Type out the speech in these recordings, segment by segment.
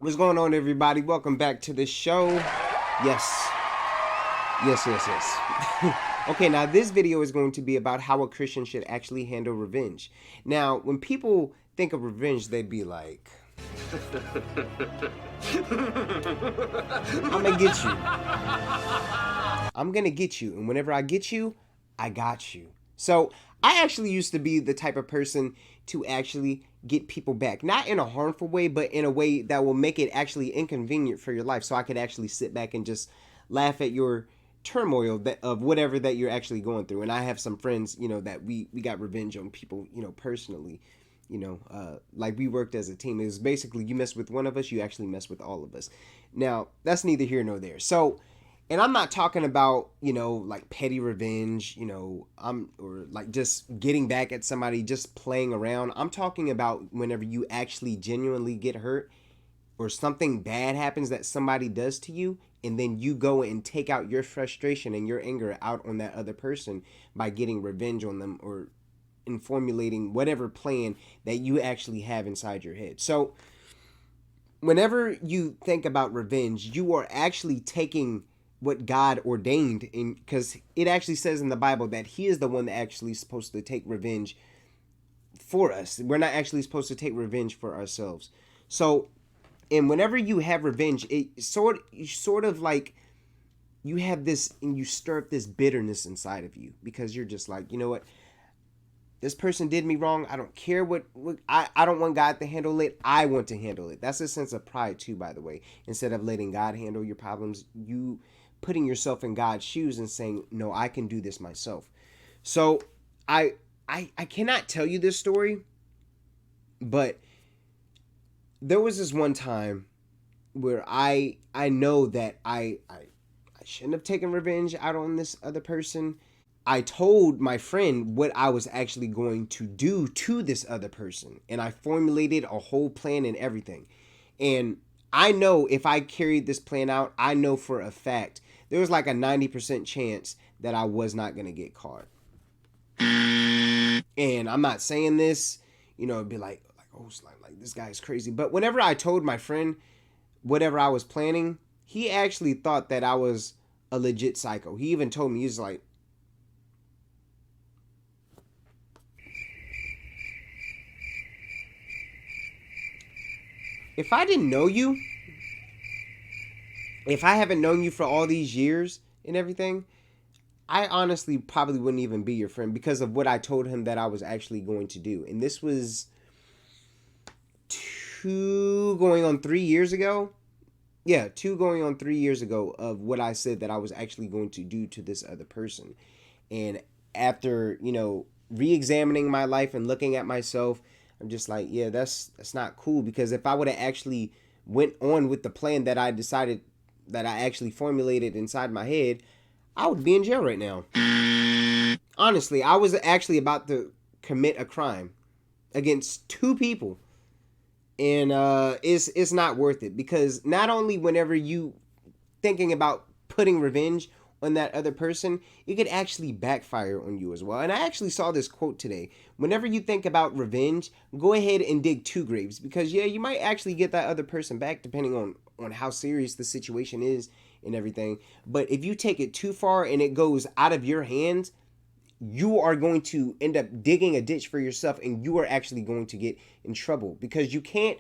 What's going on, everybody? Welcome back to the show. Yes, yes. Okay, now this video is going to be about how a Christian should actually handle revenge. Now, when people think of revenge, they'd be like, I'm gonna get you. I'm gonna get you. And whenever I get you, I got you. So I actually used to be the type of person to actually get people back. Not in a harmful way, but in a way that will make it actually inconvenient for your life. So I could actually sit back and just laugh at your turmoil of whatever that you're actually going through. And I have some friends, that we got revenge on people, personally. Like we worked as a team. It was basically you mess with one of us, you actually mess with all of us. Now, that's neither here nor there. So, and I'm not talking about, like petty revenge, or like just getting back at somebody, just playing around. I'm talking about whenever you actually genuinely get hurt or something bad happens that somebody does to you, and then you go and take out your frustration and your anger out on that other person by getting revenge on them or in formulating whatever plan that you actually have inside your head. So, whenever you think about revenge, you are actually taking what God ordained, in because it actually says in the Bible that He is the one that actually is supposed to take revenge for us. We're not actually supposed to take revenge for ourselves. So, and whenever you have revenge, it sort of like you have this and you stir up this bitterness inside of you because you're just like, you know what? This person did me wrong. I don't care what I don't want God to handle it. I want to handle it. That's a sense of pride too, by the way. Instead of letting God handle your problems, you putting yourself in God's shoes and saying, no, I can do this myself. So I I cannot tell you this story, but there was this one time where I know that I shouldn't have taken revenge out on this other person. I told my friend what I was actually going to do to this other person, and I formulated a whole plan and everything. And I know if I carried this plan out, I know for a fact there was like a 90% chance that I was not going to get caught. And I'm not saying this, it'd be like oh, it's like this guy is crazy. But whenever I told my friend whatever I was planning, he actually thought that I was a legit psycho. He even told me, he's like, if I didn't know you, if I haven't known you for all these years and everything, I honestly probably wouldn't even be your friend because of what I told him that I was actually going to do. And this was 2 going on 3 years ago. Yeah, 2 going on 3 years ago of what I said that I was actually going to do to this other person. And after, re examining my life and looking at myself, I'm just like, yeah, that's not cool because if I would have actually went on with the plan that I decided that I actually formulated inside my head, I would be in jail right now. Honestly, I was actually about to commit a crime against two people, and it's not worth it because not only whenever you thinking about putting revenge on that other person, it could actually backfire on you as well. And I actually saw this quote today. Whenever you think about revenge, go ahead and dig two graves because yeah, you might actually get that other person back depending on how serious the situation is and everything. But if you take it too far and it goes out of your hands, you are going to end up digging a ditch for yourself and you are actually going to get in trouble because you can't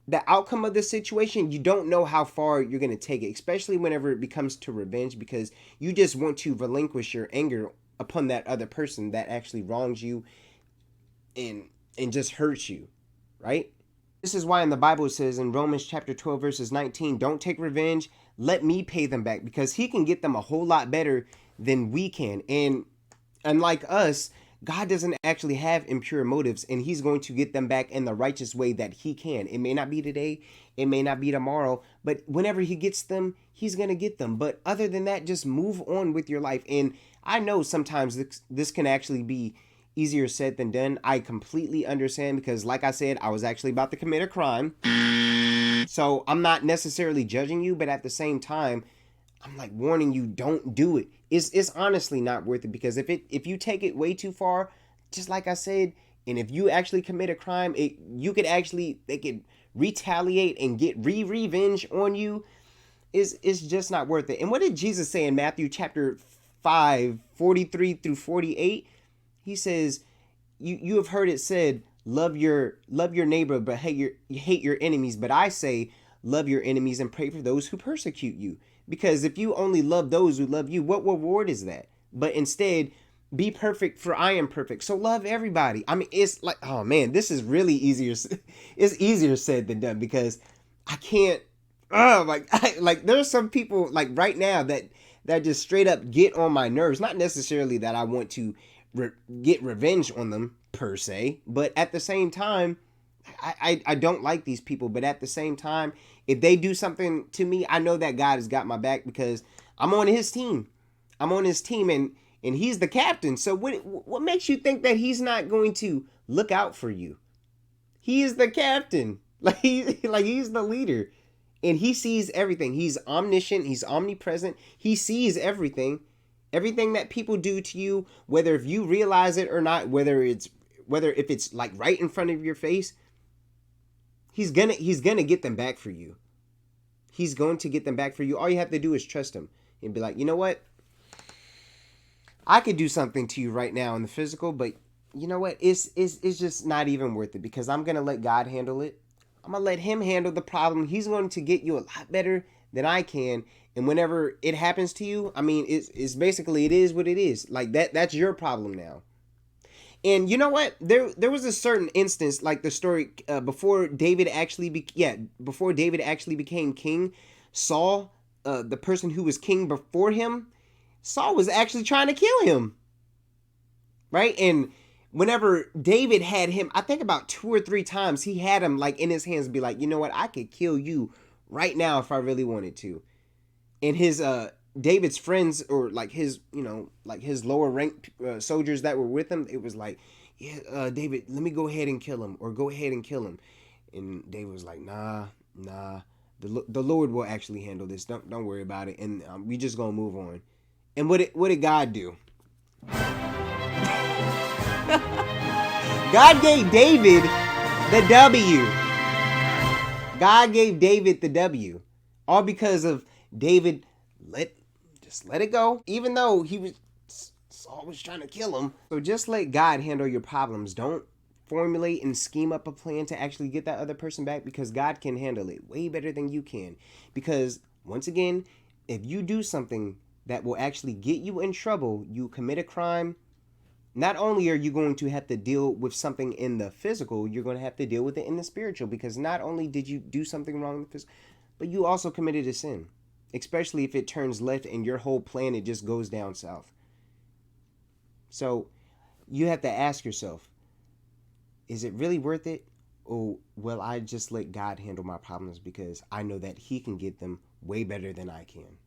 the outcome of this situation, you don't know how far you're going to take it, especially whenever it becomes to revenge because you just want to relinquish your anger upon that other person that actually wrongs you and just hurts you, right? This is why in the Bible it says in Romans chapter 12 verses 19, don't take revenge, let me pay them back because he can get them a whole lot better than we can. And unlike us, God doesn't actually have impure motives and he's going to get them back in the righteous way that he can. It may not be today, it may not be tomorrow, but whenever he gets them, he's going to get them. But other than that, just move on with your life. And I know sometimes this can actually be easier said than done. I completely understand because like I said, I was actually about to commit a crime. So I'm not necessarily judging you, but at the same time, I'm like warning you, don't do it. It's honestly not worth it because if you take it way too far, just like I said, and if you actually commit a crime, they could retaliate and get revenge on you is just not worth it. And what did Jesus say in Matthew chapter 5:43 through 48? He says, you have heard it said, love your neighbor, but hate your enemies. But I say, love your enemies and pray for those who persecute you. Because if you only love those who love you, what reward is that? But instead, be perfect for I am perfect. So love everybody. I mean, it's like, oh man, this is really easier. It's easier said than done, because I can't. Oh, like there's some people like right now that just straight up get on my nerves. Not necessarily that I want to get revenge on them per se, but at the same time, I don't like these people. But at the same time, if they do something to me, I know that God has got my back, because I'm on his team. I'm on his team, and he's the captain. So what makes you think that he's not going to look out for you? He is the captain. He's the leader. And he sees everything. He's omniscient. He's omnipresent. He sees everything. Everything that people do to you, whether if you realize it or not, whether if it's like right in front of your face, he's gonna get them back for you. He's going to get them back for you. All you have to do is trust him and be like, you know what? I could do something to you right now in the physical, but you know what? It's just not even worth it, because I'm gonna let God handle it. I'm gonna let him handle the problem. He's going to get you a lot better than I can. And whenever it happens to you, I mean, it's basically, it is what it is. Like that's your problem now. And you know what? There was a certain instance, like the story before David actually became king. Saul, the person who was king before him, Saul was actually trying to kill him. Right? And whenever David had him, I think about 2 or 3 times, he had him like in his hands, be like, you know what? I could kill you right now if I really wanted to. And his David's friends, or like his, like his lower ranked soldiers that were with him, it was like, yeah, David, let me go ahead and kill him, or go ahead and kill him. And David was like, nah, the Lord will actually handle this. Don't worry about it. And we just gonna move on. And what did God do? God gave David the W. God gave David the W. All because of David let it go. Even though Saul was trying to kill him. So just let God handle your problems. Don't formulate and scheme up a plan to actually get that other person back, because God can handle it way better than you can. Because once again, if you do something that will actually get you in trouble, you commit a crime, not only are you going to have to deal with something in the physical, you're going to have to deal with it in the spiritual, because not only did you do something wrong in the physical, but you also committed a sin, especially if it turns left and your whole planet just goes down south. So you have to ask yourself, is it really worth it? Or will I just let God handle my problems, because I know that he can get them way better than I can?